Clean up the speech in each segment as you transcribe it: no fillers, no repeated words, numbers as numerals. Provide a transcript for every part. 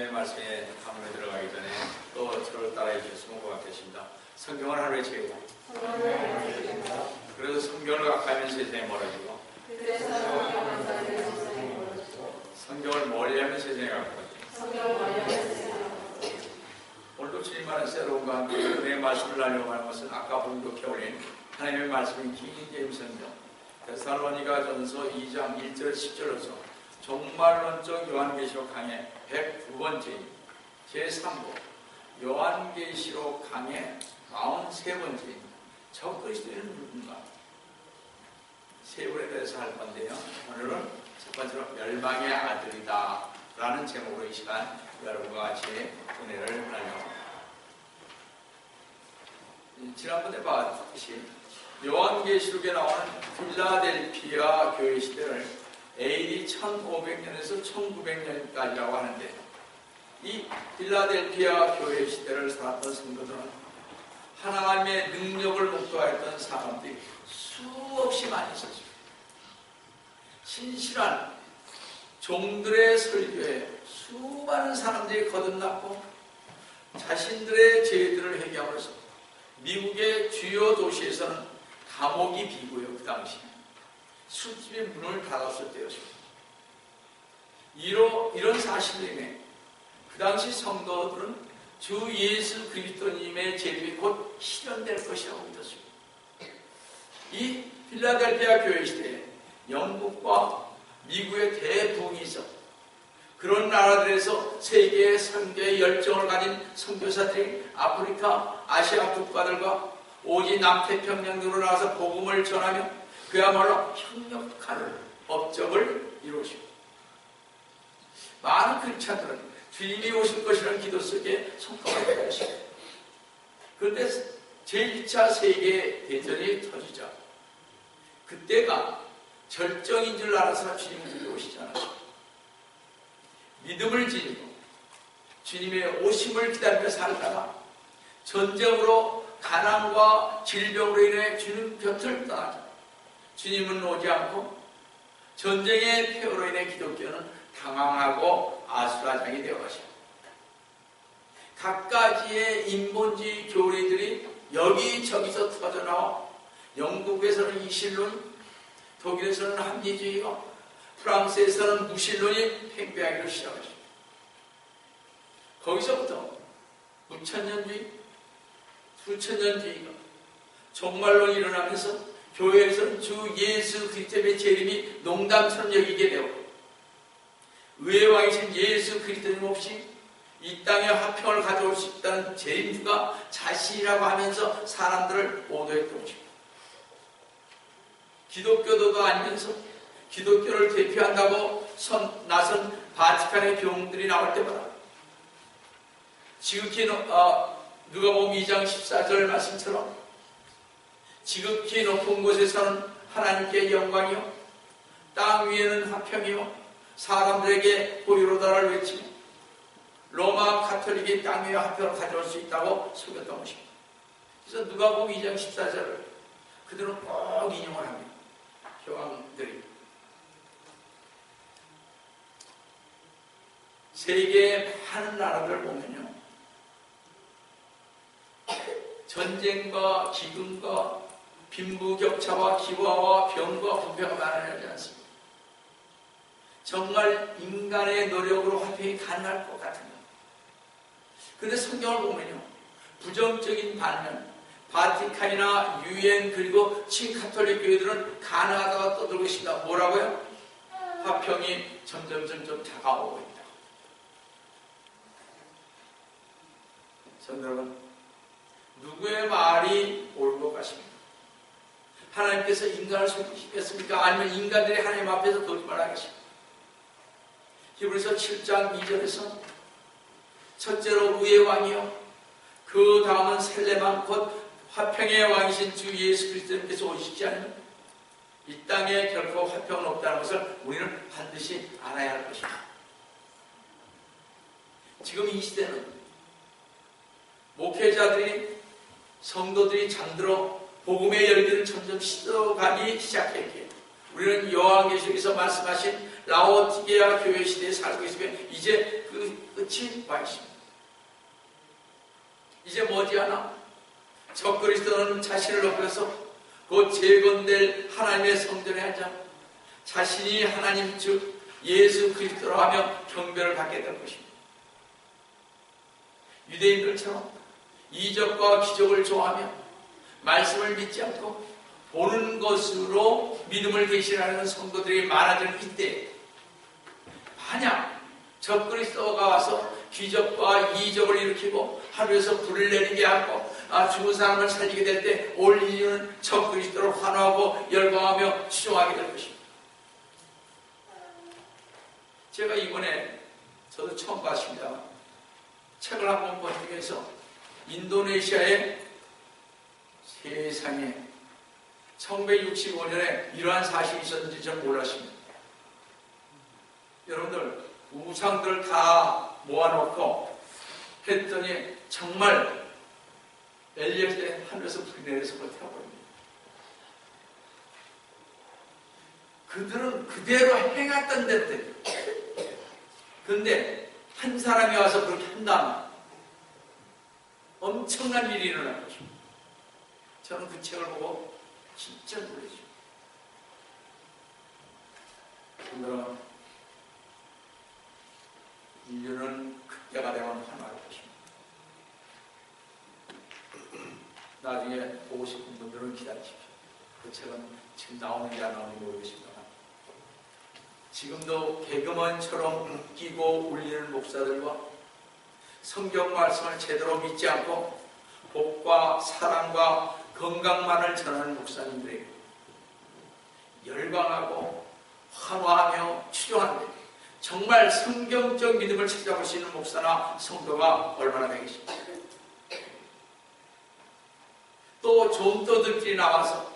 말씀에 한문에 들어가기 전에 또 저를 따라해 주셨으면 고맙겠습니다. 성경을 하루에 채우고 그래서 성경을 가까이하면 세상에 멀어지고 성경을 멀리하면 세상에 가까워지고 오늘도 주님만의 새로운 과 내 말씀을 나누려고 하는 것은 아까 봉독해 올린 하나님의 말씀인 킹제임스 성경 데살로니가 전서 2장 1절 10절로서 종말론적 요한계시록 강의 109번째 제3부 요한계시록 강의 43번째 저 그리스도인은 누군가 세 분에 대해서 할 건데요. 오늘은 첫 번째로 멸망의 아들이다 라는 제목으로 이 시간 여러분과 같이 은혜를 나누어 지난번에 봤듯이 요한계시록에 나오는 필라델피아 교회 시대를 AD 1500년에서 1900년까지라고 하는데 이 필라델피아 교회 시대를 살았던 성도들은 하나님의 능력을 목도하였던 사람들이 수없이 많이 있었습니다. 신실한 종들의 설교에 수많은 사람들이 거듭났고 자신들의 죄들을 회개함으로써 미국의 주요 도시에서는 감옥이 비고요. 그 당시에 술집의 문을 닫았을 때였습니다. 이런 사실로 인해 그 당시 성도들은 주 예수 그리스도님의 재림이 곧 실현될 것이라고 믿었습니다. 이 필라델피아 교회 시대에 영국과 미국의 대부흥이 있어 그런 나라들에서 세계의 선교의 열정을 가진 선교사들이 아프리카, 아시아 국가들과 오지 남태평양으로 나와서 복음을 전하며 그야말로 협력하는 업적을 이루시고 많은 크리스찬들은 주님이 오실 것이라는 기도 속에 성과가 되었습니다. 그런데 제1차 세계대전이 터지자 그때가 절정인 줄 알아서 주님이 오시지 않았습니다. 믿음을 지니고 주님의 오심을 기다리며 살다가 전쟁으로 가난과 질병으로 인해 주님 곁을 떠나자 주님은 오지 않고 전쟁의 폐허로 인해 기독교는 당황하고 아수라장이 되어가십니다. 각가지의 인본주의 교리들이 여기저기서 터져나와 영국에서는 이실론, 독일에서는 합리주의가, 프랑스에서는 무신론이 팽배하기를 시작하십니다. 거기서부터 무천년주의, 수천년주의가 정말로 일어나면서 교회에서는 주 예수 그리스도의 재림이 농담처럼 여기게 되었고 의의 왕이신 예수 그리스도님 없이 이 땅에 화평을 가져올 수 있다는 재림주가 자신이라고 하면서 사람들을 오도했던 것입니다. 기독교도도 아니면서 기독교를 대표한다고 나선 바티칸의 교웅들이 나올 때마다 지극히 누가복음 2장 14절 말씀처럼 지극히 높은 곳에서는 하나님께 영광이요 땅 위에는 화평이요 사람들에게 보이로다를 외치며 로마 가톨릭이 땅 위에 화평을 가져올 수 있다고 속였던 것입니다. 그래서 누가복음 2장 14절을 그들은 꼭 인용을 합니다. 교황들이 세계의 많은 나라들을 보면요 전쟁과 기근과 빈부격차와 기화와 병과 부패가 많아지지 않습니다. 정말 인간의 노력으로 화평이 가능할 것 같은 것. 그런데 성경을 보면요 부정적인 반면 바티칸이나 유엔 그리고 친카톨릭 교회들은 가능하다고 떠들고 있습니다. 뭐라고요? 화평이 점점 다가오고 있다. 성도 여러분, 누구의 말이 옳은 것 같습니까? 하나님께서 인간을 속이시겠습니까? 아니면 인간들이 하나님 앞에서 거짓말 하겠습니까? 히브리서 7장 2절에서 첫째로 의의 왕이요 그 다음은 셀레만 곧 화평의 왕이신 주 예수 그리스도님께서 오시지 않으면 이 땅에 결코 화평은 없다는 것을 우리는 반드시 알아야 할 것입니다. 지금 이 시대는 목회자들이 성도들이 잠들어 복음의 열기를 점점 식어가기 시작했기에 우리는 요한계시록에서 말씀하신 라오디게아 교회 시대에 살고 있으면 이제 그 끝이 와 있습니다. 이제 머지않아 적그리스도는 자신을 높여서 곧 재건될 하나님의 성전에 앉아 자신이 하나님 즉 예수 그리스도로 하며 경배를 받게 될 것입니다. 유대인들처럼 이적과 기적을 좋아하며 말씀을 믿지 않고 보는 것으로 믿음을 계시하는 성도들이 많아질 이때 만약 적그리스도가 와서 기적과 이적을 일으키고 하늘에서 불을 내리게 하고 죽은 사람을 살리게 될 때 올 인류는 적그리스도를 환호하고 열광하며 추종하게 될 것입니다. 제가 이번에 저도 처음 봤습니다. 책을 한번 본 중에서 인도네시아의 세상에 1965년에 이러한 사실이 있었는지 저는 몰랐습니다. 여러분들 우상들 다 모아놓고 했더니 정말 엘리야 때 하늘에서 불이 내려서 버텨버립니다. 그들은 그대로 행했던 데들. 그런데 한 사람이 와서 그렇게 한다면 엄청난 일이 일어날 것입니다. 저는 그 책을 보고 진짜 놀랐죠. 오늘은 인류는 그때가 되면 환호할 것입니다. 나중에 보고 싶은 분들은 기다리십시오. 그 책은 지금 나오는지 안 나오는지 모르겠습니다. 지금도 개그맨처럼 웃기고 울리는 목사들과 성경 말씀을 제대로 믿지 않고 복과 사랑과 건강만을 전하는 목사님들에게 열광하고 환호하며 추종하는데 정말 성경적 믿음을 찾아볼 수 있는 목사나 성도가 얼마나 되겠습니까? 또 좀떠들끼리 나와서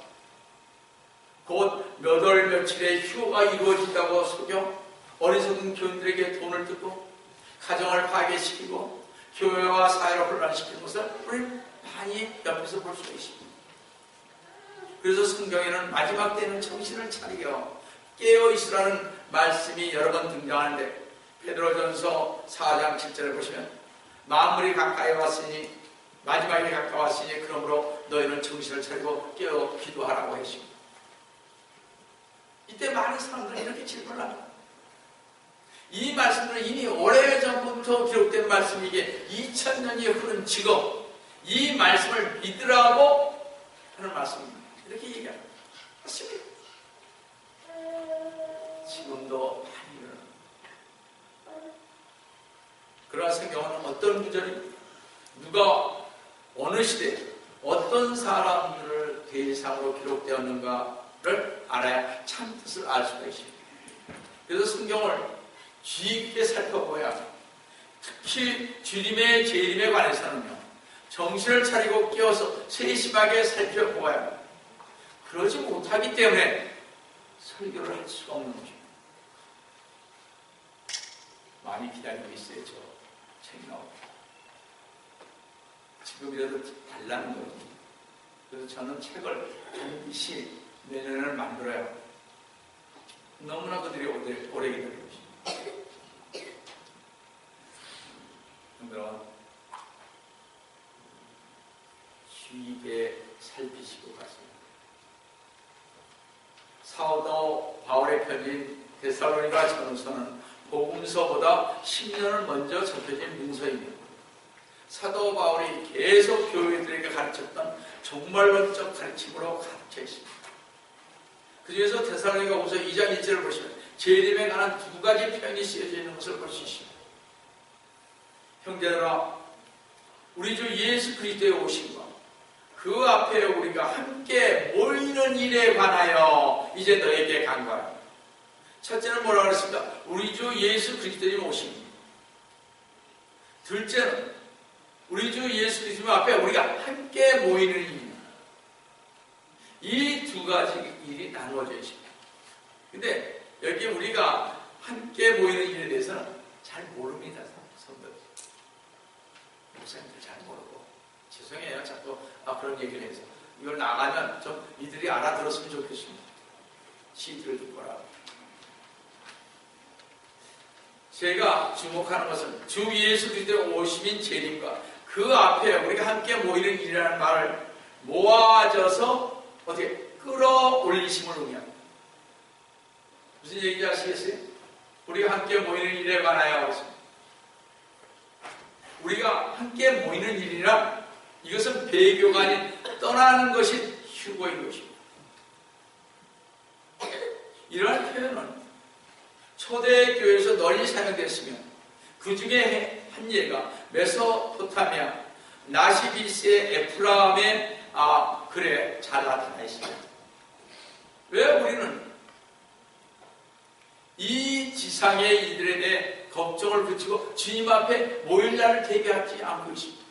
곧 몇 월 며칠에 휴가 이루어진다고 속여 어리석은 교인들에게 돈을 뜯고 가정을 파괴시키고 교회와 사회를 혼란시키는 것을 우리는 많이 옆에서 볼 수가 있습니다. 그래서 성경에는 마지막 때는 정신을 차리게 깨어 있으라는 말씀이 여러 번 등장하는데 베드로전서 4장 7절에 보시면 만물이 가까이 왔으니 마지막이 가까웠으니 그러므로 너희는 정신을 차리고 깨어 기도하라고 했습니다. 이때 많은 사람들은 이렇게 질문을 합니다. 이 말씀들은 이미 오래전부터 기록된 말씀이기에 2000년이 흐른 지금 이 말씀을 믿으라고 하는 말씀입니다. 이렇게 얘기합니다. 맞습니다. 지금도 많이 일어납니다. 그러나 성경은 어떤 구절입니다. 누가 어느 시대에 어떤 사람들을 대상으로 기록되었는가를 알아야 참 뜻을 알 수가 있습니다. 그래서 성경을 주의 깊게 살펴보야 특히 주님의 재림에 관해서는요 정신을 차리고 깨어서 세심하게 살펴보아야 합니다. 그러지 못하기 때문에 설교를 할 수가 없는 것입니다. 많이 기다리고 있어요. 저 책이 나옵니다. 지금이라도 달라는 거예요. 그래서 저는 책을 반드시 내년을 만들어요. 너무나 그들이 오래 기다리고 있습니다. 그러면 주의게 살피시고 가세요. 사도 바울의 편지인 데살로니가 전서는 복음서보다 10년을 먼저 접혀진 문서입니다. 사도 바울이 계속 교회들에게 가르쳤던 종말론적 가르침으로 가르쳐 있습니다. 그 중에서 데살로니가후서 2장 1절을 보시면 재림에 관한 두 가지 표현이 쓰여져 있는 것을 볼 수 있습니다. 형제들아, 우리 주 예수 그리스도의 오심과 그 앞에 우리가 함께 모이는 일에 관하여 이제 너에게 간구하라. 첫째는 뭐라고 그랬습니까? 우리 주 예수 그리스도의 오심입니다. 둘째는 우리 주 예수 그리스도 앞에 우리가 함께 모이는 일입니다. 이 두 가지 일이 나누어져 있습니다. 근데 여기 우리가 함께 모이는 일에 대해서는 잘 모릅니다. 성도들. 목사님들 잘 모르고. 죄송해요. 자꾸 그런 얘기를 해서. 이걸 나가면 좀 이들이 알아들었으면 좋겠습니다. 시들을 듣거라. 제가 주목하는 것은 주 예수 그리스도의 오심인 재림과 그 앞에 우리가 함께 모이는 일이라는 말을 모아져서 어떻게 끌어올리심을 의미합니다. 무슨 얘기인지 아시겠어요? 우리가 함께 모이는 일에 관하여 하겠습니다. 우리가 함께 모이는 일이라 이것은 배교가 아닌 떠나는 것이 휴거인 것입니다. 이러한 표현은 초대교회에서 널리 사용됐으며 그 중에 한 예가 메소포타미아 나시비스의 에프라임의 글에 잘 나타나 있습니다. 왜 우리는 이 지상의 이들에 대해 걱정을 붙이고 주님 앞에 모일 날을 대비하지 않고 있습니다.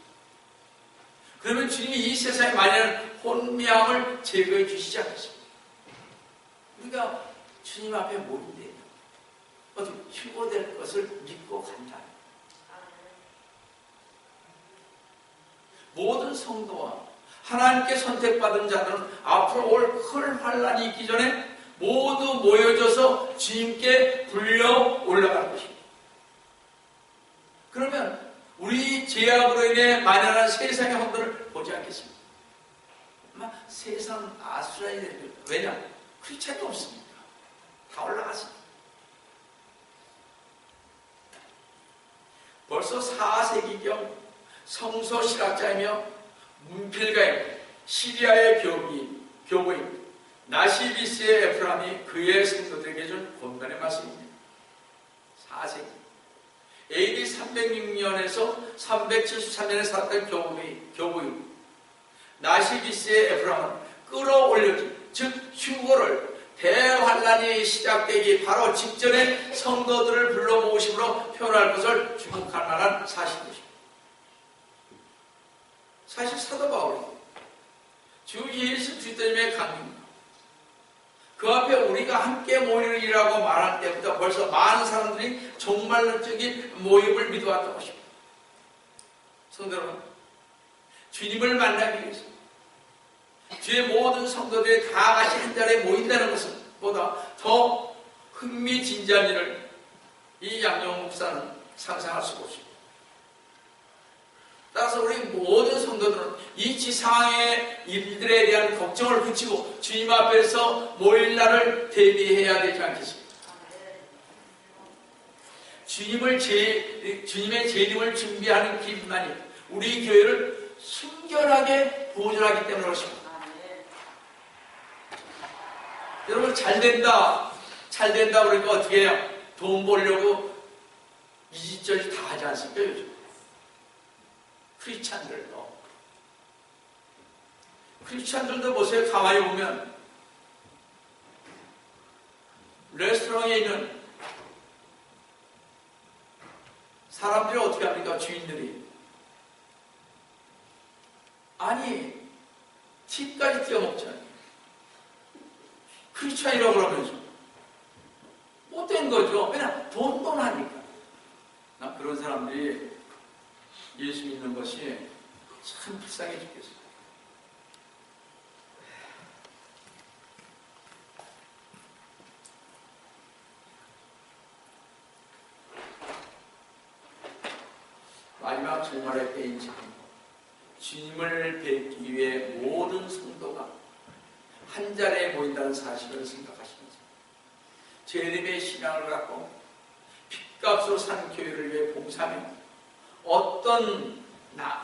그러면 주님이 이 세상에 만연한 혼미함을 제거해 주시지 않겠습니까? 우리가 주님 앞에 모인데 어떻게 휴거될 것을 믿고 간다. 모든 성도와 하나님께 선택받은 자들은 앞으로 올 큰 환란이 있기 전에 모두 모여져서 주님께 불려 올라갈 것입니다. 그러면 우리 죄악으로 인해 만연한 세상의 혼돈을 보지 않겠습니다. 아마 세상은 아수라이 될 거예요. 왜냐? 크리스찬이 없습니다. 다 올라갔습니다. 벌써 4세기경 성서 실학자이며 문필가인 시리아의 교부인 나시비스의 에프라임이 그의 성도들에게 준 권면의 말씀입니다. 4세기 AD 306년에서 373년에 살았던 교부인 나시비스의 에프라임은 끌어올려진 즉 휴거를 대환란이 시작되기 바로 직전에 성도들을 불러 모으심으로 표현할 것을 주목할 만한 사실입니다. 사실 사도 바울이 주 예수 그리스도님의 강림과 그 앞에 우리가 함께 모이는 일이라고 말할 때부터 벌써 많은 사람들이 종말론적인 모임을 믿어왔던 것입니다. 성도 여러분, 주님을 만나기 위해서 주의 모든 성도들이 다 같이 한 자리에 모인다는 것은 보다 더 흥미진진한 일을 이 양용 목사는 상상할 수가 없습니다. 따라서 우리 모든 성도들은 이 지상의 일들에 대한 걱정을 붙이고 주님 앞에서 모일 날을 대비해야 되지 않겠습니까? 주님의 재림을 준비하는 길만이 우리 교회를 순결하게 보존하기 때문에 그렇습니다. 여러분 잘된다 그러니까 어떻게 해요? 돈 벌려고 이짓저짓 다 하지 않습니까? 요즘 크리스찬들도 보세요. 가만히 보면 레스토랑에 있는 사람들이 어떻게 합니까? 주인들이 아니 팁까지 띄워먹잖아요. 크리스찬이라고 그러면서 못된 거죠. 왜냐? 돈돈 하니까. 나 그런 사람들이 예수 믿는 것이 참 불쌍해 죽겠어요. 마지막 종말의 때인 지금 주님을 뵙기 위해 모든 성도가 한 자리에 모인다는 사실을 생각하시면서 재림의 신앙을 갖고 핏값으로 산 교회를 위해 봉사하며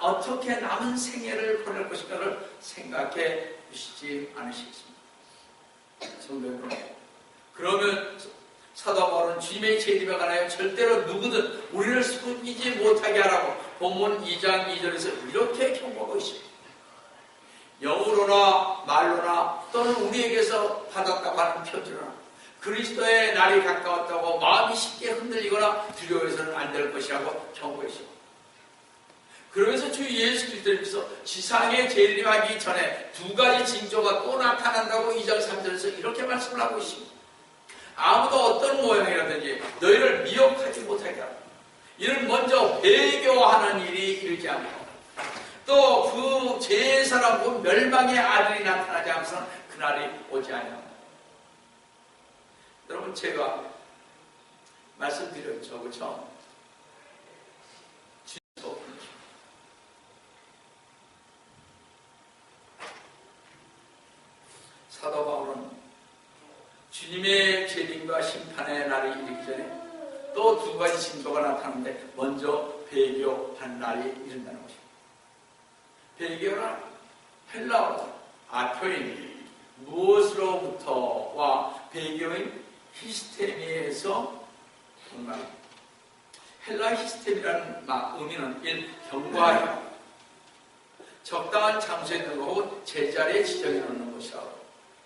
어떻게 남은 생애를 보낼 것인가를 생각해 주시지 않으시겠습니까? 성도 여러분, 그러면 사도 바울은 주님의 재림에 관하여 절대로 누구든 우리를 숨기지 못하게 하라고 본문 2장 2절에서 이렇게 경고하고 있습니다. 영으로나 말로나 또는 우리에게서 받았다고 하는 편지로나 그리스도의 날이 가까웠다고 마음이 쉽게 흔들리거나 두려워해서는 안 될 것이라고 경고했습니다. 그러면서 주 예수 그리스도께서 지상에 재림하기 전에 두 가지 징조가 또 나타난다고 2장 3절에서 이렇게 말씀을 하고 있습니다. 아무도 어떤 모양이라든지 너희를 미혹하지 못하게 하라. 이는 먼저 배교하는 일이 이르지 않고 또 그 제사라고 멸망의 아들이 나타나지 않고서는 그날이 오지 아니하고 여러분 제가 말씀드렸죠, 그렇죠? 사도 바울은 주님의 재림과 심판의 날이 이르기 전에 또 두 가지 징조가 나타나는데 먼저 배교한 날이 이른다는 것입니다. 배교란 헬라어로 아표인 무엇으로부터와 배교인 히스테미에서 동말. 헬라 히스테미라는 의미는 1. 경과하여 적당한 장소에 두는 것 혹은 제자리에 지정해 놓는 것이라고.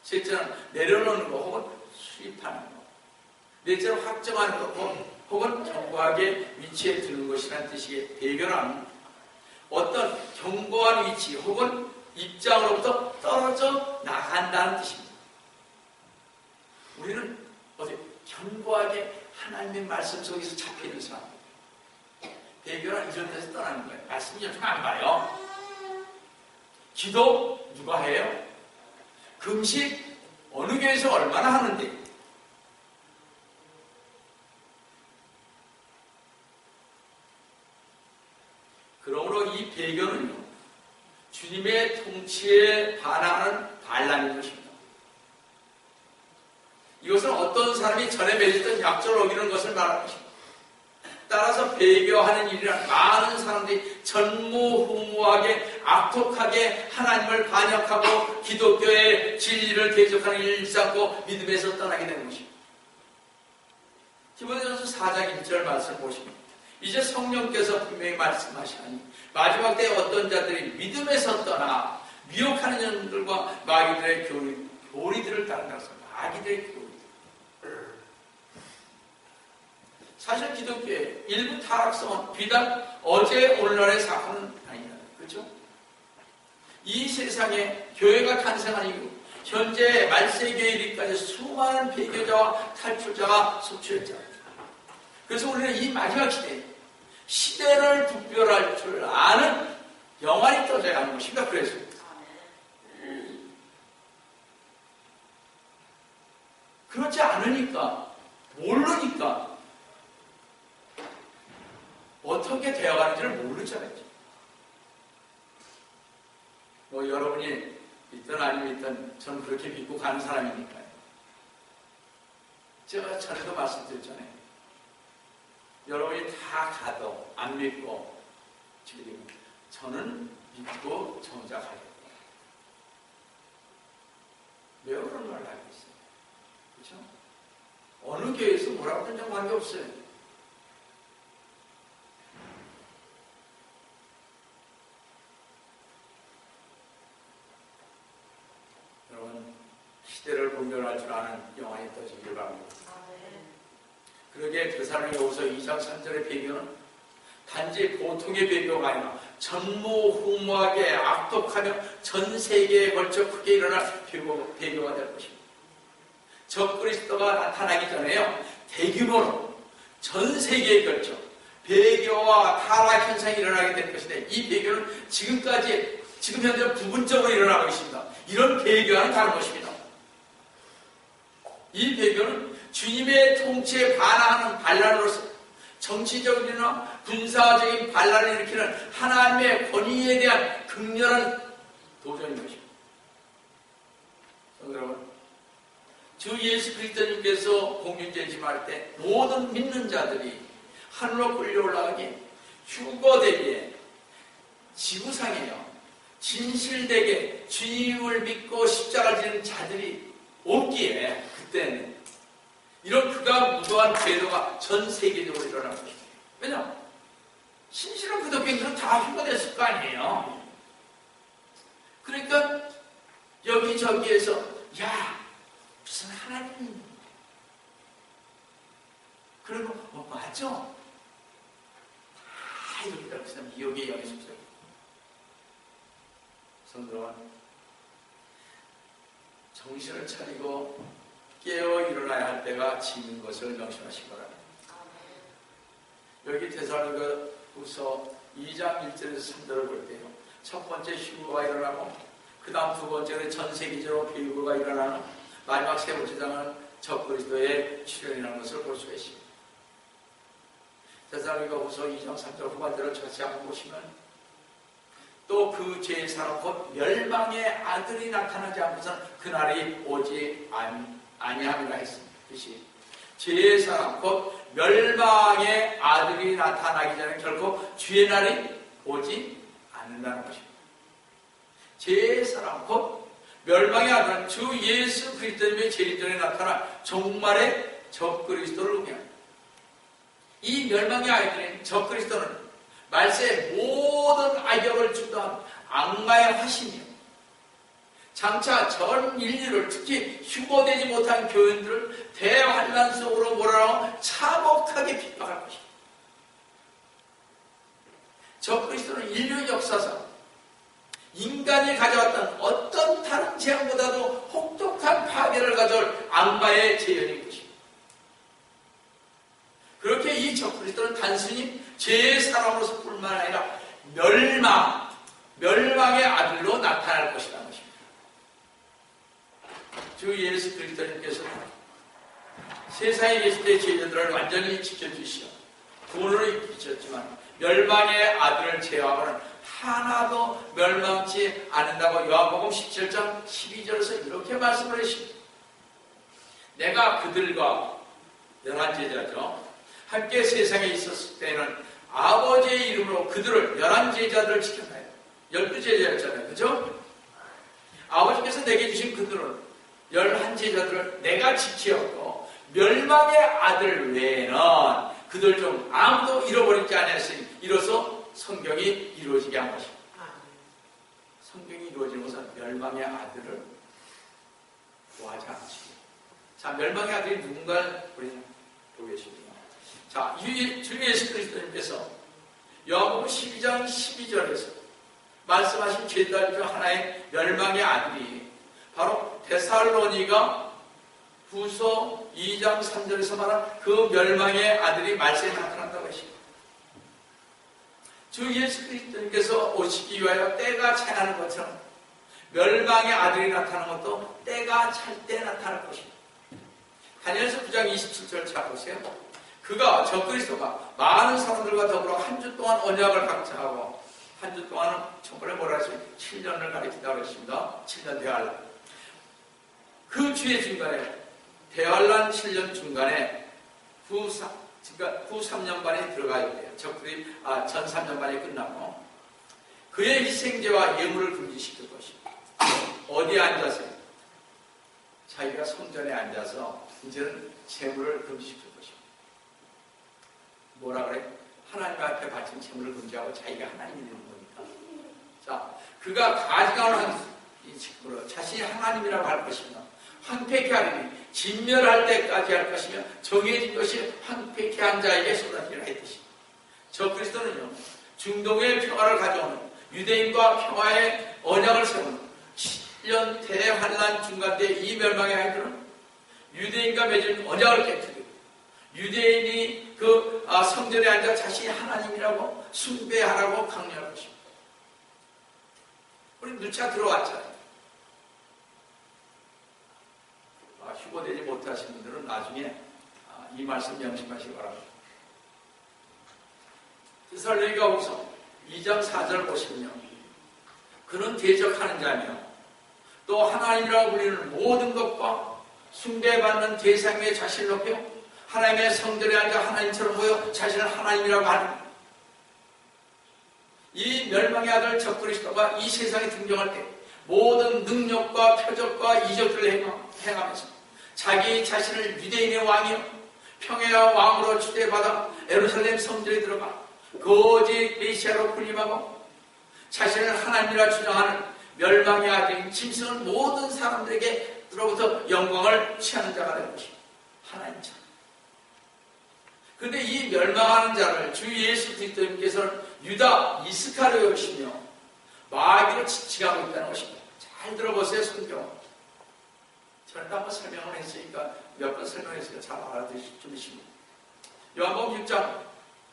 셋째는 내려놓는 것 혹은 수입하는 것. 넷째는 확정하는 것 혹은 견고하게 위치에 두는 것이라는 뜻이기에 배교란 어떤 견고한 위치 혹은 입장으로부터 떨어져 나간다는 뜻입니다. 우리는 어디 견고하게 하나님의 말씀 속에서 잡히는 사람. 배교란 이런 데서 떠나는 거예요. 말씀이 요즘 안 봐요. 기도 누가 해요? 금식 어느 교회에서 얼마나 하는데? 그러므로 이 배교는요, 주님의 통치에 반항하는 반란인 것입니다. 이것은 어떤 사람이 전에 맺었던 약속을 어기는 것을 말하는 것입니다. 따라서 배교하는 일이란 많은 사람들이 전무후무하게 악독하게 하나님을 반역하고 기독교의 진리를 계속하는 일을 쌓고 믿음에서 떠나게 되는 것입니다. 디모데전서 4장 1절 말씀 보십니다. 이제 성령께서 분명히 말씀하시니 마지막 때에 어떤 자들이 믿음에서 떠나 미혹하는 영들과 마귀들의 교리들을 따른다고 합니다. 마귀들의 교리들. 사실 기독교의 일부 타락성은 비단 어제 오늘날의 사건은 아니다. 그렇죠? 이 세상에 교회가 탄생한 이후 현재 말세교회 이르기까지 수많은 배교자와 탈출자가 속출했잖아요. 그래서 우리는 이 마지막 시대를 분별할 줄 아는 영안이 떠져야 하는 것입니다. 그래서 그렇지 않으니까 모르니까 어떻게 되어가는지를 모르잖아요. 여러분이 있든 아니면 있든 저는 그렇게 믿고 가는 사람이니까요. 제가 전에도 말씀드렸잖아요. 여러분이 다 가도 안 믿고 지금 저는 믿고 정작하겠다. 왜 그런 말을 하고 있어요? 그렇죠? 어느 교회에서 뭐라고 하든 관계없어요. 시대를 분별할 줄 아는 영안이 떠지기를 바랍니다. 그러기에 데살로니가후서 2장 3절의 배교는 단지 보통의 배교가 아니라 전무후무하게 악독하며 전 세계에 걸쳐 크게 일어날 배교가 될 것입니다. 적그리스도가 나타나기 전에요, 대규모로 전 세계에 걸쳐 배교와 타락 현상이 일어나게 될 것인데, 이 배교는 지금 현재 부분적으로 일어나고 있습니다. 이런 배교와는 다른 것입니다. 이 배교는 주님의 통치에 반항하는 반란으로서 정치적이나 군사적인 반란을 일으키는 하나님의 권위에 대한 극렬한 도전인 것입니다. 여러분, 주 예수 그리스도님께서 공중제심할 때 모든 믿는 자들이 하늘로 끌려 올라가기에 휴거되기에 지구상에요, 진실되게 주님을 믿고 십자가를 지는 자들이 없기에 그때는 이런 그가 무도한 제도가 전 세계적으로 일어난 것입니다. 왜냐? 신실한 기독교인들은 다 휴거됐을 거 아니에요. 그러니까 여기저기에서 야, 무슨 하나님 그런 거 맞죠? 다 여기다 그냥 여기에 영해sup죠. 성도와 정신을 차리고 깨어 일어나야 할 때가 지는 것을 명심하시기 바랍니다. 여기 데살로니가후서 2장 1절에서 3절을 볼 때요, 첫 번째 휴거가 일어나고 그 다음 두 번째는 전 세계적으로 배교가 일어나는 마지막 세 번째 장은 적그리스도의 출현이라는 것을 볼 수가 있습니다. 데살로니가후서 2장 3절 후반절을 자세히 한번 보시면 또 그 죄의 사람 곧 멸망의 아들이 나타나지 않고서는 그날이 오지 아니함이라 했습니다. 그것이 죄의 사람 곧 멸망의 아들이 나타나기 전에 결코 주의 날이 오지 않는다는 것입니다. 죄의 사람 곧 멸망의 아들은 주 예수 그리스도님의 재림전에 나타나 종말의 적그리스도를 의미합니다. 이 멸망의 아이들인 적그리스도는 말세의 모든 악역을 주도한 악마의 화신이요, 장차 전 인류를 특히 휴거되지 못한 교인들을 대환란 속으로 몰아넣어 참혹하게 핍박할 것입니다. 적그리스도는 인류 역사상 인간이 가져왔던 어떤 다른 재앙보다도 혹독한 파괴를 가져올 악마의 재현인 것입니다. 그렇게 이 적그리스도는 단순히 죄의 사람으로서 뿐만 아니라 멸망의 아들로 나타날 것이라는 것입니다. 주 예수 그리스도님께서 세상에 계실 때 죄인들을 완전히 지켜주시어 구원으로 이끄셨지만 멸망의 아들을 제외하고는 하나도 멸망치 않는다고 요한복음 17장 12절에서 이렇게 말씀을 하십니다. 내가 그들과 11제자죠. 함께 세상에 있었을 때는 아버지의 이름으로 그들을 11제자들을 지켰나요? 12제자였잖아요. 그죠? 아버지께서 내게 주신 그들은 11제자들을 내가 지키었고 멸망의 아들 외에는 그들 중 아무도 잃어버리지 않았으니 이로써 성경이 이루어지게 한 것입니다. 성경이 이루어지는 것은 멸망의 아들을 구하지 않지. 자, 멸망의 아들이 누군가를 우리 보겠습니다. 자, 주 예수 그리스도님께서 요한복음 12장 12절에서 말씀하신 죄들 중 하나의 멸망의 아들이 바로 데살로니가 후서 2장 3절에서 말한 그 멸망의 아들이 말세에 나타난다고 하십니다. 주 예수 그리스도님께서 오시기 위하여 때가 차하는 것처럼 멸망의 아들이 나타나는 것도 때가 찰 때 나타날 것입니다. 다니엘서 9장 27절 찾아보세요. 그가 적그리스도가 많은 사람들과 더불어 한 주 동안 언약을 각자하고 한 주 동안은 정말에 뭐라 했어요? 7년을 가리킨다고 했습니다. 7년 대환란. 그 주의 중간에 대환란 7년 중간에 후 3년 반에 들어가 있대요. 적들이 전 3년 반이 끝나고 그의 희생제와 예물을 금지시킬 것입니다. 어디에 앉아서? 자기가 성전에 앉아서 이제는 제물을 금지시킬 것입니다. 뭐라 그래? 하나님 앞에 바친 제물을 금지하고 자기가 하나님이 되는 거니까. 자, 그가 가져가는 이 직분으로 자신이 하나님이라고 할 것이며 황폐케 하리니 진멸할 때까지 할 것이며 정해진 것이 황폐케 한 자에게 쏟아지리라 했듯이 적그리스도는요 중동의 평화를 가져오는 유대인과 평화의 언약을 세우는 7년 대환란 중간 때 이 멸망의 아이들은 유대인과 맺은 언약을 깨뜨리고 유대인이 그 성전에 앉아 자신이 하나님이라고 숭배하라고 강요할 것입니다. 우리 누차 들어왔잖아요. 휴거되지 못하신 분들은 나중에 이 말씀 명심하시기 바랍니다. 데살로니가후서 2장 4절 보시면요. 그는 대적하는 자며 또 하나님이라고 불리는 모든 것과 숭배받는 대상 위에 자신을 높여 하나님의 성전에 앉아 하나님처럼 보여 자신을 하나님이라고 하는 이 멸망의 아들 적그리스도가 이 세상에 등장할 때 모든 능력과 표적과 이적들을 행하면서 자기 자신을 유대인의 왕이요 평화의 왕으로 추대받아 예루살렘 성전에 들어가 거짓 메시아로 군림하고 자신을 하나님이라 주장하는 멸망의 아들인 짐승은 모든 사람들에게로부터 영광을 취하는 자가 된 것입니다. 하나님처럼. 그런데 이 멸망하는 자를 주 예수 그리스도님께서는 유다 이스카리ot이며 마귀로 지칭하고 있다는 것입니다. 잘 들어보세요. 성경. 저는 한번 설명을 했으니까 몇 번 설명했으니까 잘 알아두실 줄이십니다. 요한복음 6장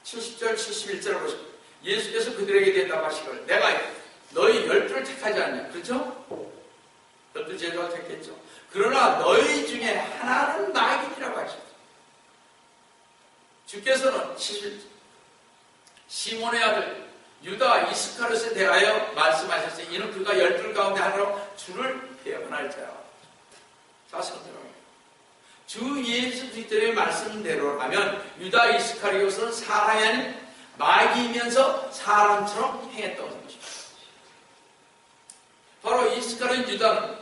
70절 71절을 보십니다. 예수께서 그들에게 대답하시기를 내가 너희 12를 택하지 않냐. 그렇죠? 그것도 제자가 됐겠죠. 그러나 너희 중에 하나는 마귀니라고 하셨죠. 주께서는 시몬의 아들 유다 이스카리ot에 대하여 말씀하셨으니 이는 그가 12 가운데 하나로 주를 배반할 자라. 자신들은 주 예수 그리스도의 말씀대로라면 유다 이스카리ot은 사람이 아닌 마귀이면서 사람처럼 행했던 것입니다. 바로 이스카리ot 유다는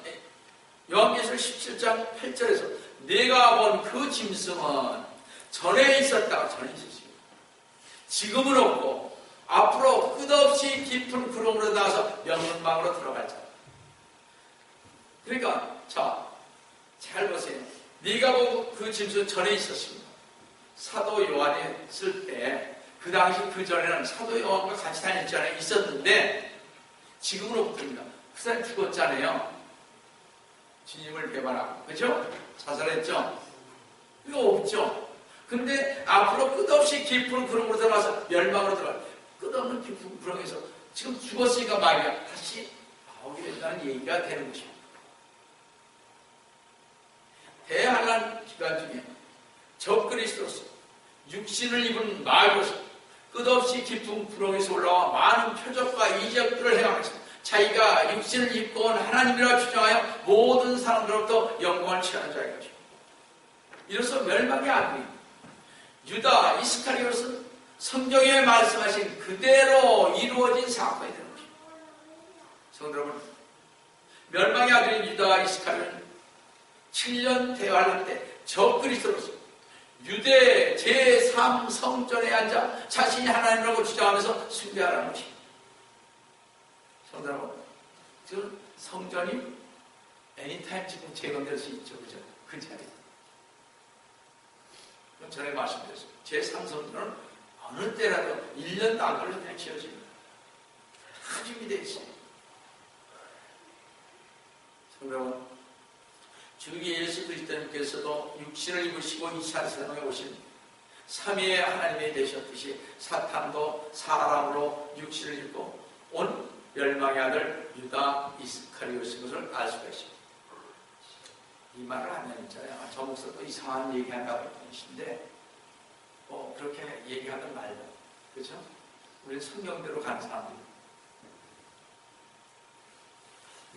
요한계시록 17장 8절에서 내가 본 그 짐승은 전에 있었다가 전에 있었습니다. 지금은 없고 앞으로 끝없이 깊은 구름으로 나와서 영문방으로 들어갈 자. 그러니까 잘 보세요. 네가 본 그 짐승은 전에 있었습니다. 사도 요한이 쓸 때 그 당시 그 전에는 사도 요한과 같이 다닐 전에 있었는데 지금은 없습니다. 그 사람이 죽었잖아요. 주님을 배반하고 그죠? 자살했죠? 이거 없죠? 근데 앞으로 끝없이 깊은 구름으로 들어가서 멸망으로 들어가 끝없는 깊은 구름에서 지금 죽었으니까 마귀가 다시 나오게 된다는 얘기가 되는 것입니다. 대환란 기간 중에 적그리스도로서 육신을 입은 마귀로서 끝없이 깊은 구렁에서 올라와 많은 표적과 이적들을 행하면서 자기가 육신을 입고 온 하나님이라 주장하여 모든 사람들로부터 영광을 취하는 자인 것입니다. 이로써 멸망의 아들이 유다 이스카리ot은 성경에 말씀하신 그대로 이루어진 사건이 되는 것입니다. 성도 여러분, 멸망의 아들인 유다 이스카리ot은 7년 대환란 때 적그리스도로서 유대 제3성전에 앉아 자신이 하나님이라고 주장하면서 숭배하라는 것입니다. 성도 여러분, 지금 성전이 애니타임 지금 재건될 수 있죠. 그죠? 그 자리에. 전에 말씀드렸습니다. 제3성전은 어느 때라도 1년도 안 걸려서 그냥 지어집니다. 다 준비되어 있습니다. 성도 여러분, 주 예수 그리스도님께서도 육신을 입으시고 이 세상에 오신 삼위의 하나님이 되셨듯이 사탄도 사람으로 육신을 입고 온 멸망의 아들 유다 이스카리ot인 것을 알 수가 있습니다. 이 말을 하면 있잖아요. 저 목사도 이상한 얘기한다고 하시는데 그렇게 얘기하든 말든 그렇죠? 우리는 성경대로 가는 사람들이에요.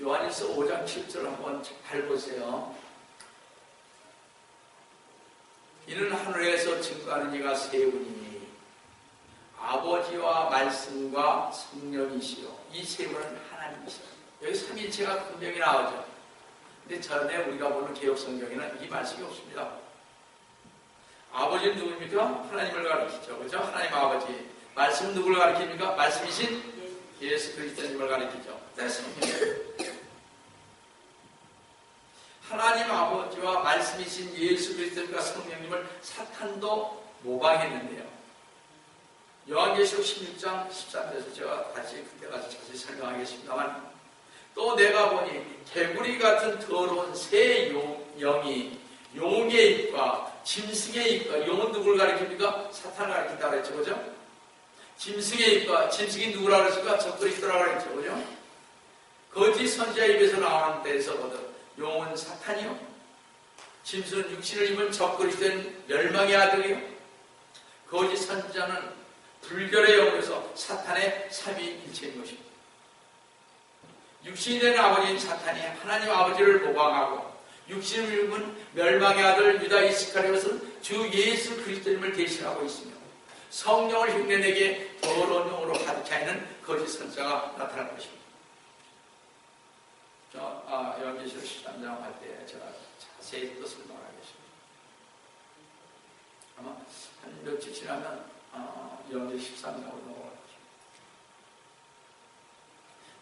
요한일서 5장 7절 한번 잘 보세요. 이는 하늘에서 증거하는 이가 세 분이니 아버지와 말씀과 성령이시요 이 세 분은 하나님이시요. 여기 삼위일체가 분명히 나오죠. 근데 전에 우리가 보는 개혁성경에는 이 말씀이 없습니다. 아버지는 누구입니까? 하나님을 가리키죠. 그렇죠? 하나님 아버지. 말씀은 누구를 가리킵니까? 말씀이신 예수 그리스도님을 가리키죠. 됐습니다. 하나님 아버지와 말씀이신 예수 그리스도님과 성령님을 사탄도 모방했는데요. 요한계시록 16장 13절에서 제가 다시 그때 가서 자세히 설명하겠습니다만 또 내가 보니 개구리 같은 더러운 새 영이 용의 입과 짐승의 입과 용은 누구를 가리킵니까? 사탄을 가리킨다고 그랬죠. 그죠? 짐승의 입과 짐승이 누구라고 그랬을까? 적그리스도라고 그랬죠. 그죠? 거짓 선지자 입에서 나오는 데서거든 용은 사탄이요. 짐승은 육신을 입은 적그리스도인 멸망의 아들이요. 거짓 선지자는 불결의 영으로서 사탄의 삼위일체인 것입니다. 육신이 된 아버지인 사탄이 하나님 아버지를 모방하고 육신을 입은 멸망의 아들 유다 이스카리ot은 주 예수 그리스도님을 대신하고 있으며 성령을 흉내내게 더러운 영으로 가득 차 있는 거짓 선지자가 나타날 것입니다. 요한계시록 13장 할 때 제가 자세히 또 설명하겠습니다. 아마 한 며칠 지나면 요한계시록 13장으로 넘어갈 것입니다.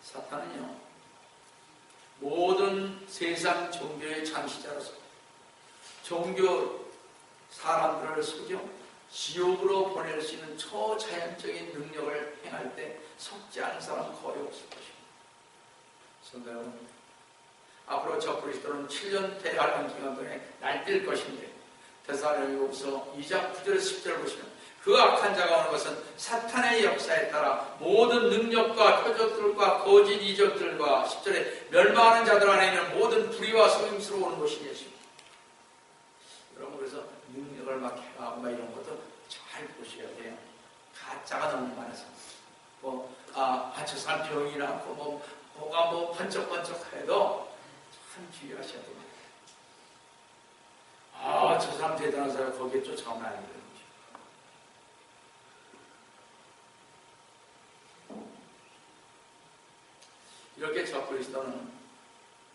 사탄은요 모든 세상 종교의 창시자로서 종교 사람들을 속여 지옥으로 보낼 수 있는 초자연적인 능력을 행할 때 속지 않은 사람은 거의 없을 것입니다. 성도 여러분, 앞으로 적그리스도는 7년 대환란 기간 동안에 날뛸 것인데 데살로니가후서 2장 9절 10절 보시면 그 악한 자가 오는 것은 사탄의 역사에 따라 모든 능력과 표적들과 거짓 이적들과 10절에 멸망하는 자들 안에 있는 모든 불의와 속임수로 오는 것이 예수입니다. 여러분, 그래서 능력을 막 해가고 막 이런 것도 잘 보셔야 돼요. 가짜가 너무 많아서 저 사람 병이 나고 뭐가 번쩍번쩍 해도 참 주의하셔야 됩니다. 저 사람 대단한 사람 거기에 쫓아오면 안 돼요. 이렇게 적그리스도는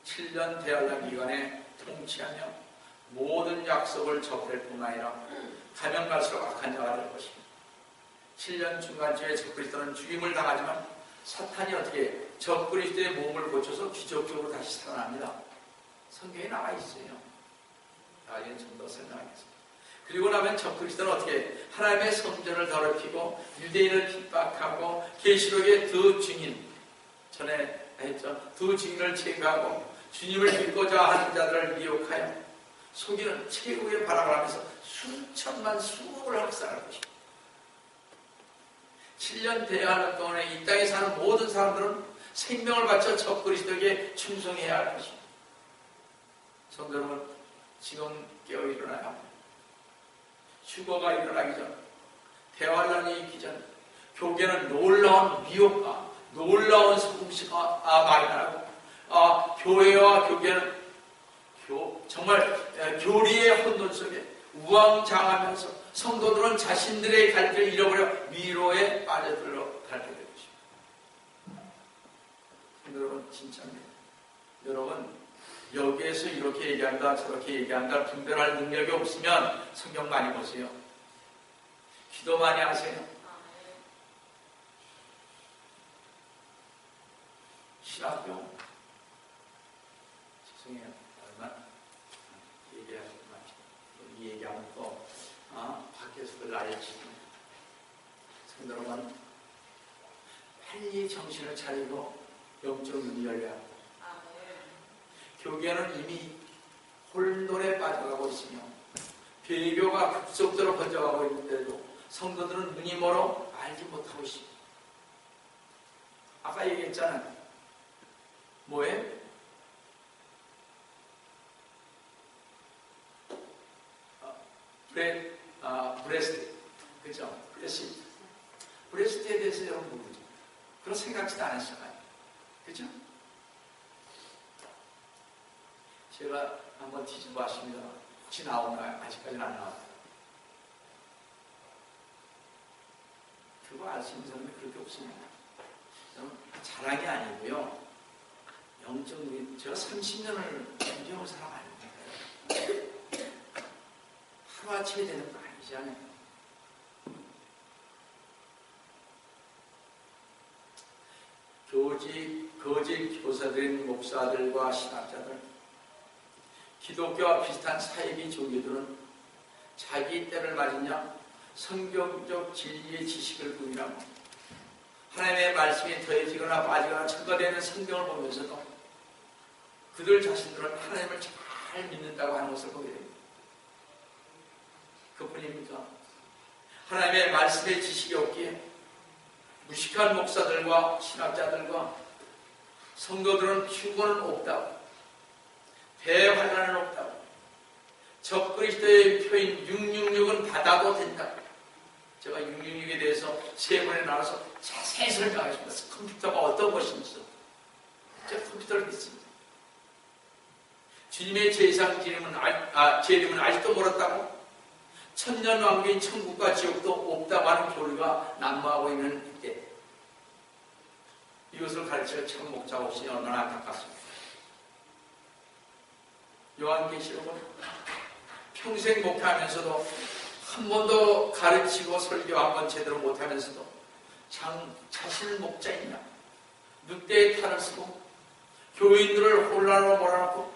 7년 대환란 기간에 통치하며 모든 약속을 적될 뿐만 아니라 가면 갈수록 악한 자가 될 것입니다. 7년 중간쯤에 적그리스도는 죽임을 당하지만 사탄이 어떻게 적그리스도의 몸을 고쳐서 기적적으로 다시 살아납니다. 성경에 나와 있어요. 나중에 좀 더 설명하겠습니다. 그리고 나면 적그리스도는 어떻게 하나님의 성전을 더럽히고 유대인을 핍박하고 계시록의 두 증인, 전에 했죠. 두 증인을 제거하고 주님을 믿고자 하는 자들을 미혹하여 속이는 최고의 발악을 하면서 수천만 수억을 학살할 것입니다. 7년 대환란 동안에 이 땅에 사는 모든 사람들은 생명을 바쳐 적그리스도에게 충성해야 할 것입니다. 성도 여러분, 지금 깨어 일어나야 휴거가 일어나기 전, 대환란이 있기 전, 교계는 놀라운 미혹과 놀라운 속임수가 많이 나고, 교회와 교계는 정말 교리의 혼돈 속에 우왕좌왕하면서 성도들은 자신들의 갈 길을 잃어버려 미로에 빠져들어 갈게 될 것입니다. 여러분, 진짜입니다. 여러분, 여기에서 이렇게 얘기한다 저렇게 얘기한다 분별할 능력이 없으면 성경 많이 보세요. 기도 많이 하세요. 신학교 죄송해요. 얼마 이 얘기하면 또 밖에서도 나를 치고 성도 여러분, 빨리 정신을 차리고 영적 눈이 열려야 합니다. 교계는 이미 혼돈에 빠져가고 있으며 배교가 급속도로 번져가고 있는데도 성도들은 눈이 멀어 알지 못하고 있습니다. 아까 얘기했잖아요. 뭐예요? 브레스트. 그죠? 브레스트에 대해서 여러분 모르죠? 그런 생각지도 않았잖아요. 그죠? 제가 한번 뒤집어 봤습니다. 혹시 나오나요? 아직까지는 안 나왔어요. 그거 알 수 있는 사람이 그렇게 없습니다. 자랑이 아니고요. 영적 눈이, 제가 30년을 경쟁한 사람 아닙니까? 하루아침에 되는 거 아니잖아요. 거짓 교사들인 목사들과 신학자들, 기독교와 비슷한 사이비 종교들은 자기 때를 맞으냐 성경적 진리의 지식을 구인하고 하나님의 말씀이 더해지거나 빠지거나 첨가되는 성경을 보면서도 그들 자신들은 하나님을 잘 믿는다고 하는 것을 보게 됩니다. 그뿐입니까? 하나님의 말씀의 지식이 없기에 무식한 목사들과 신학자들과 성도들은 휴거는 없다고, 대환란은 없다고, 적그리스도의 표인 666은 받아도 된다고. 제가 666에 대해서 3번에 나눠서 자세히 설명하겠습니다. 컴퓨터가 어떤 것인지. 제가 컴퓨터를 믿습니다. 주님의 제사장 재림은 아직도 멀었다고, 천년왕국인 천국과 지옥도 없다고 하는 교리가 난무하고 있는 이때, 이것을 가르칠 참 목자가 없으니 얼마나 안타깝습니다. 요한계시록은 평생 목회하면서도 한 번도 가르치고 설교 한 번 제대로 못하면서도 자신을 목자이냐 늑대의 탈을 쓰고 교인들을 혼란으로 몰아넣고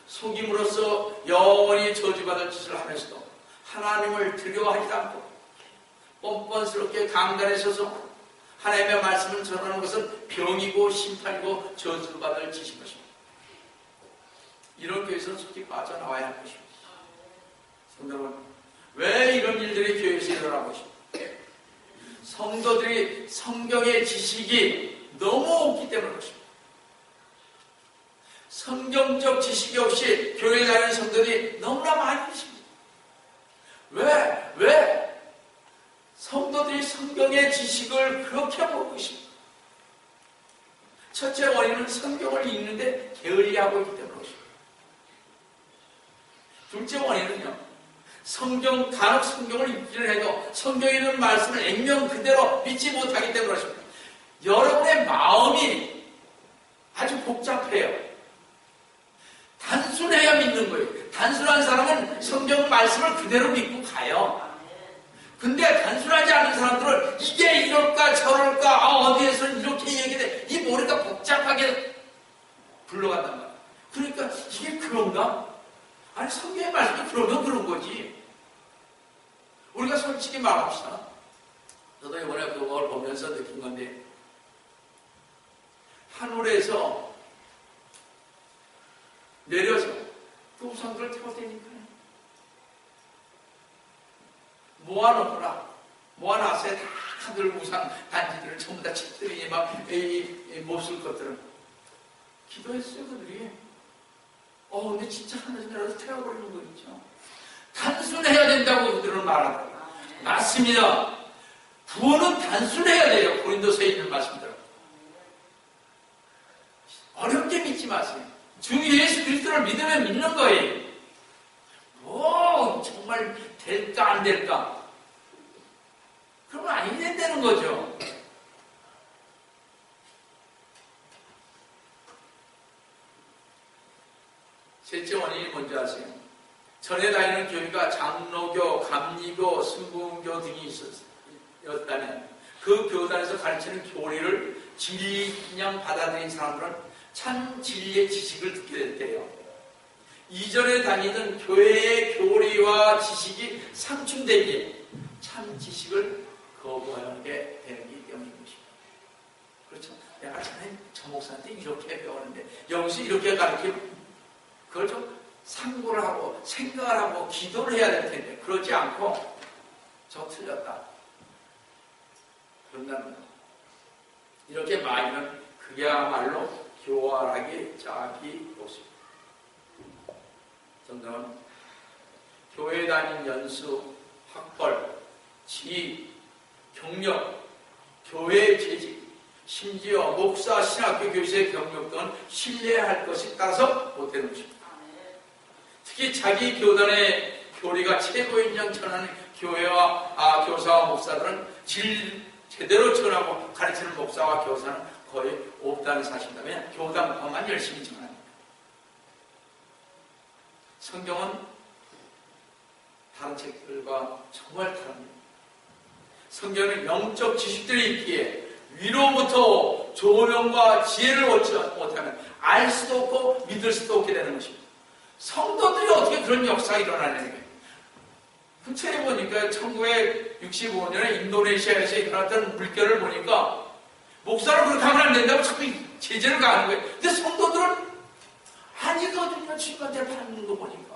속임으로써 영원히 저주받을 짓을 하면서도 하나님을 두려워하지 않고 뻔뻔스럽게 강단에 서서 하나님의 말씀을 전하는 것은 병이고 심판이고 저주받을 짓인 것입니다. 이런 교회에서는 솔직히 빠져나와야 할 것입니다. 성도 여러분, 왜 이런 일들이 교회에서 일어나고 있습니까? 성도들이 성경의 지식이 너무 없기 때문에 그렇습니다. 성경적 지식이 없이 교회 다니는 성도들이 너무나 많이 계십니다. 왜? 성도들이 성경의 지식을 그렇게 모르고 있습니다. 첫째 원인은 성경을 읽는데 게을리하고 있기 때문에 그렇습니다. 둘째 원인은요, 간혹 성경을 읽기를 해도 성경에 있는 말씀을 액면 그대로 믿지 못하기 때문에 그렇습니다. 여러분의 마음이 아주 복잡해요. 단순해야 믿는 거예요. 단순한 사람은 성경 말씀을 그대로 믿고 가요. 근데 단순하지 않은 사람들은 이게 이럴까 저럴까 어디에서는 이렇게 얘기돼. 이 머리가 복잡하게 굴러간단 말이에요. 그러니까 이게 그런가? 아니 성경의 말씀이 그러면 그런 거지. 우리가 솔직히 말합시다. 저도 이번에 그걸 보면서 느낀 건데, 하늘에서 내려서 그 우상들을 태워대니까요. 모아놨어요. 다 하늘 우상 단지들을 전부 다 집들이 막 못쓸 것들을 기도했어요. 그들이. 근데 진짜 하늘에서 내려서 태워버리는 거 있죠. 단순해야 된다고 그들은 말하더라고요. 맞습니다. 구원은 단순해야 돼요. 고린도서에 있는 말씀대로. 어렵게 믿지 마세요. 주 예수 그리스도를 믿으면 믿는 거예요. 정말 될까 안 될까? 그러면 아니 된다는 거죠. 셋째 원인이 뭔지 아세요? 전에 다니는 교회가 장로교, 감리교, 순복음교 등이 있었다면 그 교단에서 가르치는 교리를 진리 그냥 받아들인 사람들은 참 진리의 지식을 듣게 될 때예요. 이전에 다니던 교회의 교리와 지식이 상충되기에 참 지식을 거부하게 되기 때문인 것입니다. 그렇죠? 내가 전에 저 목사한테 이렇게 배웠는데 여기서 이렇게 가르치면 그걸 좀 상고를 하고 생각을 하고 기도를 해야 될 텐데 그러지 않고 저 틀렸다. 그런다는 거예요. 이렇게 말하면 그야말로 교활하기 짝이 없습니다. 정답은 교회 다닌 연수, 학벌, 지위, 경력, 교회 재직, 심지어 목사, 신학교 교수의 경력 등은 신뢰할 것이 따라서 못되는 것입니다. 특히 자기 교단의 교리가 최고인 양 전하는 교회와 교사와 목사들은 제대로 전하고 가르치는 목사와 교사는 거의 없다는 사실이라면 교단법만 열심히 전합니다. 성경은 다른 책들과 정말 다릅니다. 성경은 영적 지식들이 있기에 위로부터 조명과 지혜를 얻지 못하면 알 수도 없고 믿을 수도 없게 되는 것입니다. 성도들이 어떻게 그런 역사가 일어나냐는 거예요. 그 책에 보니까 1965년에 인도네시아에서 일어났던 물결을 보니까 목사로 그렇게 하면 안 된다고 자꾸 제재를 가하는 거예요. 근데 성도들은 아니거든요. 주님한테 받는 거 보니까.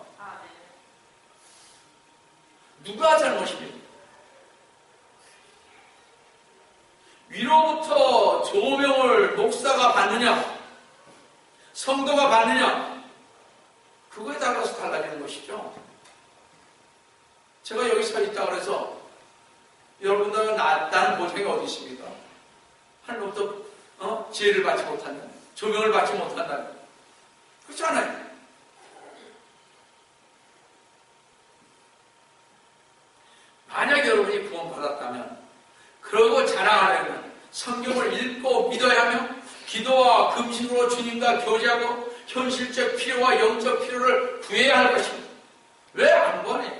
누가 잘못입니까? 위로부터 조명을 목사가 받느냐, 성도가 받느냐, 그거에 따라서 달라지는 것이죠. 제가 여기 서 있다고 해서 여러분들은 낫다는 보장이 어디 있습니까? 하늘로부터 지혜를 받지 못한다, 조명을 받지 못한다. 그렇지 않아요? 만약 여러분이 구원받았다면 그러고 자랑하려면 성경을 읽고 믿어야 하며 기도와 금식으로 주님과 교제하고 현실적 필요와 영적 필요를 구해야 할 것입니다. 왜 안 구하냐?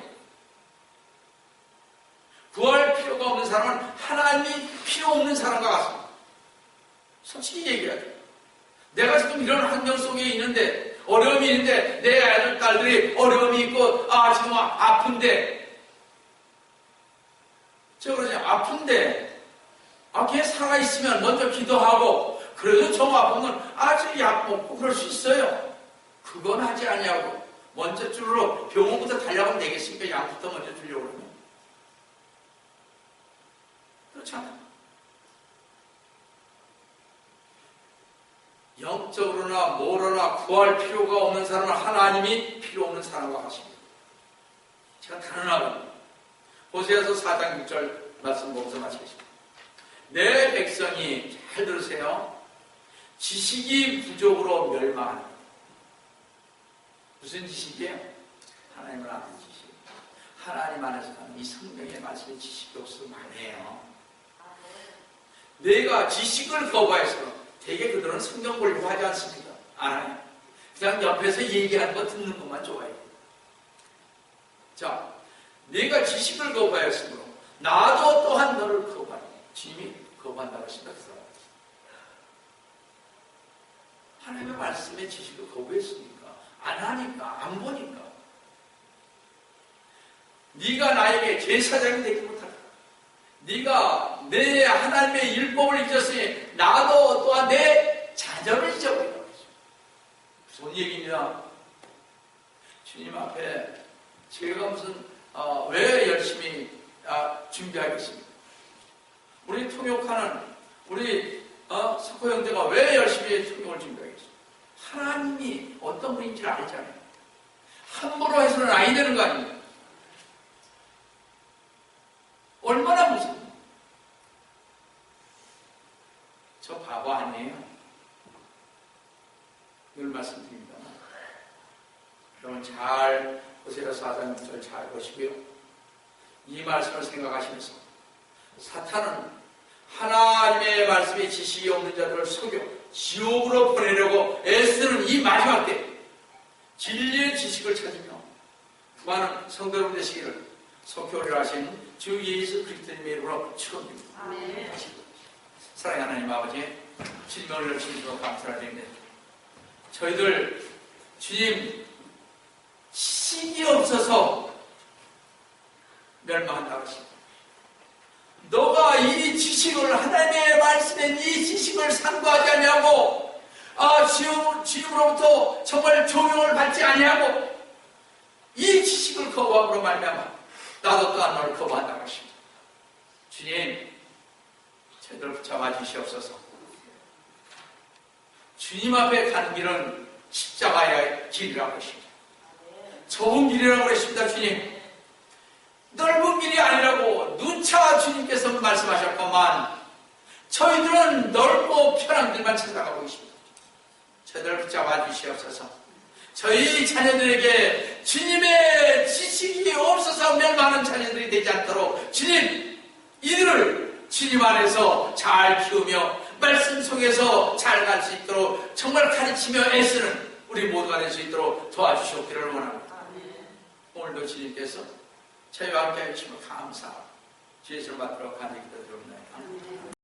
구할 필요가 없는 사람은 하나님이 필요 없는 사람과 같습니다. 솔직히 얘기해야 돼요. 내가 지금 이런 환경 속에 있는데 어려움이 있는데 내 아들, 딸들이 어려움이 있고 지금 아픈데 제가 그러죠. 아픈데 걔 살아있으면 먼저 기도하고 그래도 정 아프면 아주 약 먹고 그럴 수 있어요. 그건 하지 아니하고 먼저 줄로 병원부터 달려가면 되겠습니까? 약부터 먼저 주려고 그러면. 그렇지 않아요. 법적으로나 뭐로나 구할 필요가 없는 사람은 하나님이 필요 없는 사람과 같습니다. 제가 단언하거든요. 호세아서 4장 6절 말씀 보면서 마치겠습니다. 내 백성이 잘 들으세요. 지식이 부족으로 멸망하는 무슨 지식이에요? 하나님을 아는 지식. 하나님 안에서 이 성경의 말씀의 지식이 없어서 말해요. 내가 지식을 거부해서 되게 그들은 성경 보려고 하지 않습니다. 알아요. 그냥 옆에서 얘기하는 거 듣는 것만 좋아해요. 자, 내가 지식을 거부하였으므로 나도 또한 너를 거부하라. 주님이 거부한다고 하십니다. 하나님의 말씀의 지식을 거부했으니까, 안 하니까, 안 보니까. 네가 나에게 제사장이 되지 못하라. 네가 내 하나님의 율법을 잊었으니 나도 또한 내 자녀를 잊어버리라. 무슨 얘기입니다. 주님 앞에 제가 무슨 왜 열심히 준비하겠습니까? 우리 통역하는 우리 석호 형제가 왜 열심히 통역을 준비하겠습니까? 하나님이 어떤 분인지를 알잖아요. 함부로 해서는 아니 되는 거 아닙니까? 얼마나 무섭습니까? 저 바보 아니에요. 늘 말씀드립니다. 여러분 잘 호세아 4장 6절 잘 보시고요. 이 말씀을 생각하시면서 사탄은 하나님의 말씀에 지식이 없는 자들을 속여 지옥으로 보내려고 애쓰는 이 마지막 때 진리의 지식을 찾으며 구하는 성도 여러분 되시기를 속효를 하신 주 예수 그리스도님의 이름으로 축원드립니다. 아멘. 사랑하는 하나님 아버지, 주님을 열심히로 감사드립니다. 저희들 주님 지식이 없어서 멸망한다고 하십니다. 너가 이 지식을 하나님의 말씀에 이 지식을 상고하지 아니하고 주님으로부터 정말 조명을 받지 아니하고 이 지식을 거부함으로 말미암아 나도 또한 너를 거부한다고 하십니다. 주님, 저희들 붙잡아 주시옵소서. 주님 앞에 가는 길은 십자가의 길이라고 하십니다. 좁은 길이라고 하십니다. 주님, 넓은 길이 아니라고 누차 주님께서 말씀하셨건만 저희들은 넓고 편한 길만 찾아가고 있습니다. 저희들을 붙잡아 주시옵소서. 저희 자녀들에게 주님의 지식이 없어서 멸망하는 자녀들이 되지 않도록 주님, 이들을 주님 안에서 잘 키우며 말씀 속에서 잘 갈 수 있도록 정말 가르치며 애쓰는 우리 모두가 될 수 있도록 도와주시옵기를 원합니다. 오늘도 주님께서 저희와 함께 해주시면 감사하고 주의 손을 받도록 간절히 기도드립니다.